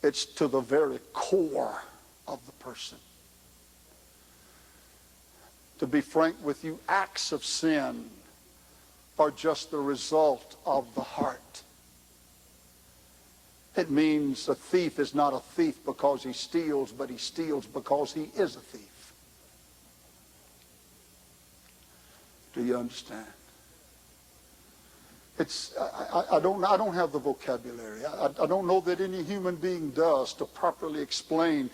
It's to the very core of the person. To be frank with you, acts of sin are just the result of the heart. It means a thief is not a thief because he steals, but he steals because he is a thief. Do you understand? I don't have the vocabulary. I don't know that any human being does to properly explain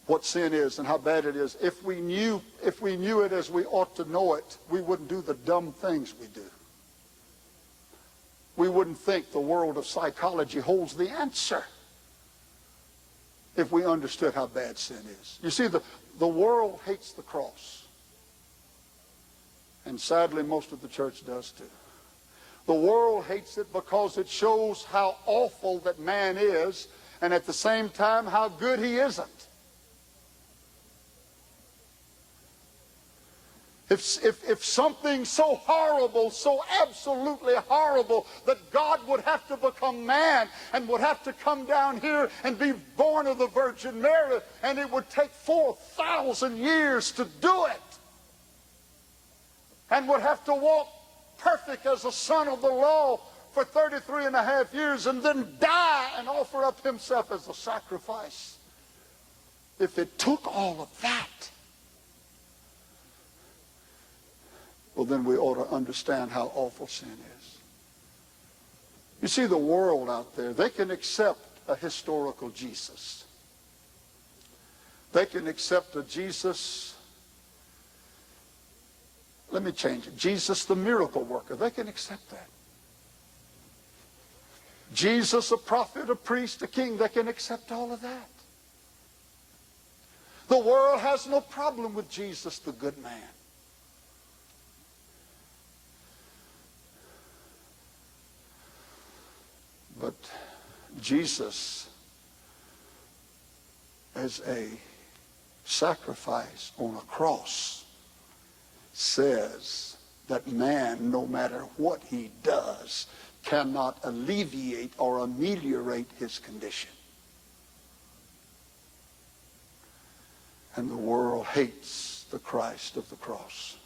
what sin is and how bad it is. If we knew it as we ought to know it, we wouldn't do the dumb things we do. We wouldn't think the world of psychology holds the answer if we understood how bad sin is. You see, the world hates the cross. And sadly, most of the church does too. The world hates it because it shows how awful that man is, and at the same time how good he isn't. If something so horrible, so absolutely horrible, that God would have to become man and would have to come down here and be born of the Virgin Mary, and it would take 4,000 years to do it, and would have to walk perfect as a son of the law for 33 and a half years and then die and offer up himself as a sacrifice. If it took all of that, well, then we ought to understand how awful sin is. You see, the world out there, they can accept a historical Jesus. They can accept a Jesus, let me change it, Jesus the miracle worker. They can accept that. Jesus a prophet, a priest, a king. They can accept all of that. The world has no problem with Jesus the good man. But Jesus, as a sacrifice on a cross, says that man, no matter what he does, cannot alleviate or ameliorate his condition. And the world hates the Christ of the cross.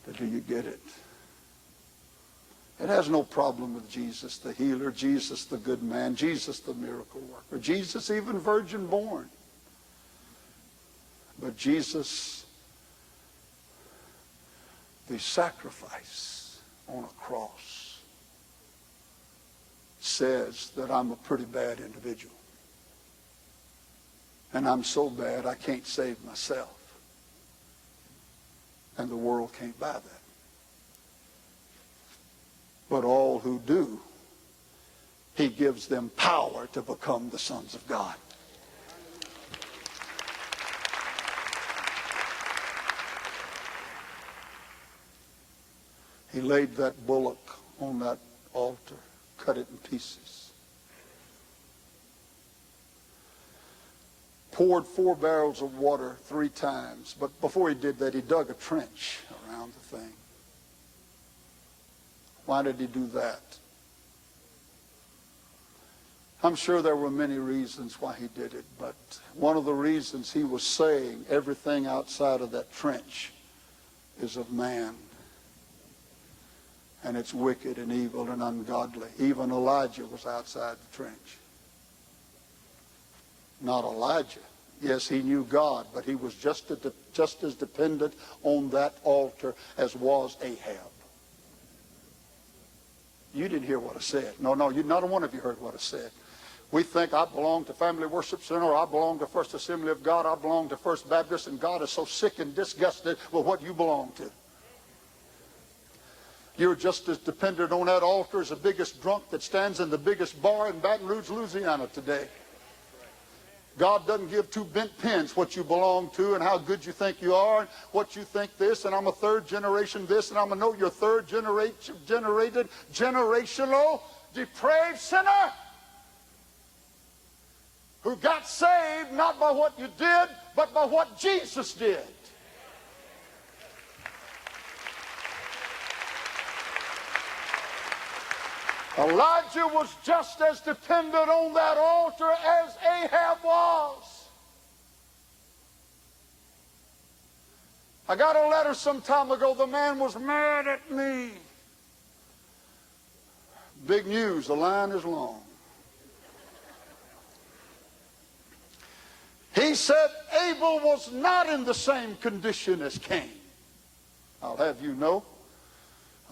But do you get it? It has no problem with Jesus the healer, Jesus the good man, Jesus the miracle worker, Jesus even virgin born. But Jesus, the sacrifice on a cross, says that I'm a pretty bad individual. And I'm so bad I can't save myself. And the world can't buy that. But all who do, he gives them power to become the sons of God. He laid that bullock on that altar, cut it in pieces, poured 4 barrels of water 3 times. But before he did that, he dug a trench around the thing. Why did he do that? I'm sure there were many reasons why he did it, but one of the reasons he was saying everything outside of that trench is of man. And it's wicked and evil and ungodly. Even Elijah was outside the trench. Not Elijah. Yes, he knew God, but he was just as dependent on that altar as was Ahab. You didn't hear what I said. No, not one of you heard what I said. We think I belong to Family Worship Center, or I belong to First Assembly of God, I belong to First Baptist, and God is so sick and disgusted with what you belong to. You're just as dependent on that altar as the biggest drunk that stands in the biggest bar in Baton Rouge, Louisiana today. God doesn't give 2 bent pins what you belong to and how good you think you are and what you think this, and I'm a 3rd generation this, and I'm a no, you're 3rd generational depraved sinner who got saved not by what you did, but by what Jesus did. Elijah was just as dependent on that altar as Ahab was. I got a letter some time ago. The man was mad at me. Big news, the line is long. He said Abel was not in the same condition as Cain. I'll have you know.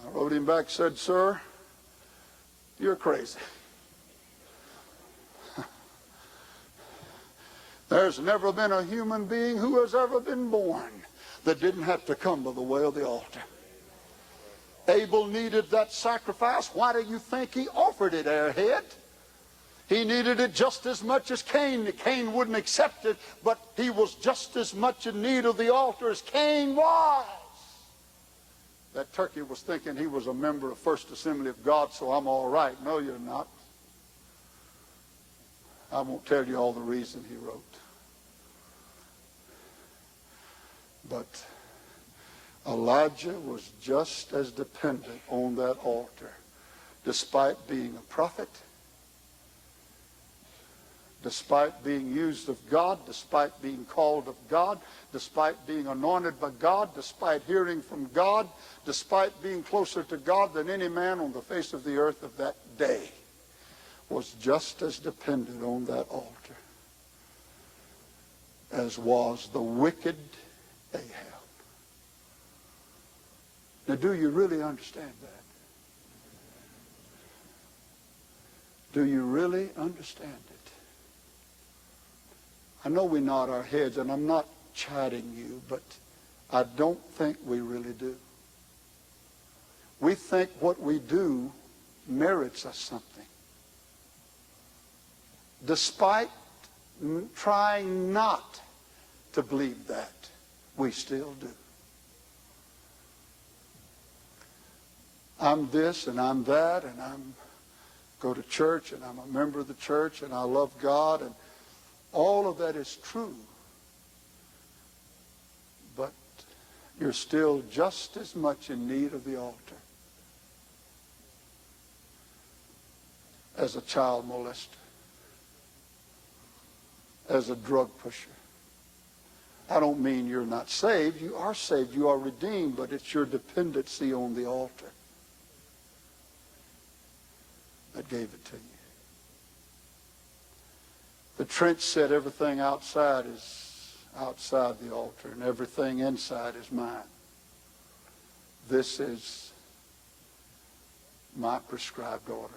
I wrote him back, said, sir, you're crazy. There's never been a human being who has ever been born that didn't have to come by the way of the altar. Abel needed that sacrifice. Why do you think he offered it, airhead? He needed it just as much as Cain. Cain wouldn't accept it, but he was just as much in need of the altar as Cain was. That turkey was thinking he was a member of First Assembly of God, so I'm all right. No, you're not. I won't tell you all the reason he wrote. But Elijah was just as dependent on that altar, despite being a prophet, despite being used of God, despite being called of God, despite being anointed by God, despite hearing from God, despite being closer to God than any man on the face of the earth of that day, was just as dependent on that altar as was the wicked Ahab. Now, do you really understand that? Do you really understand it? I know we nod our heads, and I'm not chiding you, but I don't think we really do. We think what we do merits us something. Despite trying not to believe that, we still do. I'm this and I'm that, and I'm go to church and I'm a member of the church and I love God, and all of that is true. But you're still just as much in need of the altar as a child molester, as a drug pusher. I don't mean you're not saved. You are saved. You are redeemed, but it's your dependency on the altar that gave it to you. The trench said everything outside is outside the altar and everything inside is mine. This is my prescribed order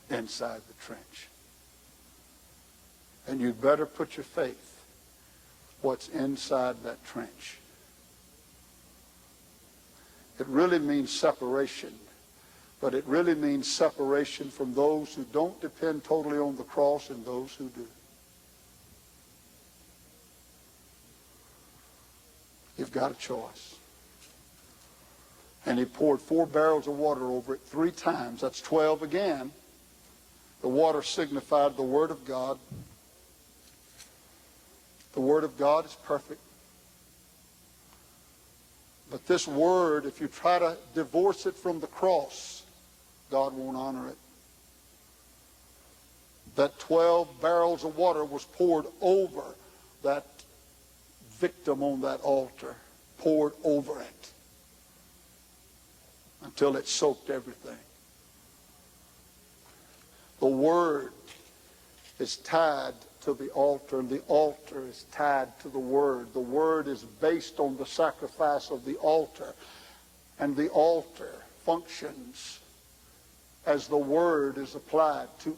inside the trench. And you'd better put your faith what's inside that trench. It really means separation, but it really means separation from those who don't depend totally on the cross and those who do. You've got a choice. And he poured 4 barrels of water over it 3 times. That's 12 again. The water signified the Word of God. The Word of God is perfect. But this Word, if you try to divorce it from the cross, God won't honor it. That 12 barrels of water was poured over that victim on that altar, poured over it until it soaked everything. The Word is tied to the altar, and the altar is tied to the Word. The Word is based on the sacrifice of the altar, and the altar functions as the Word is applied to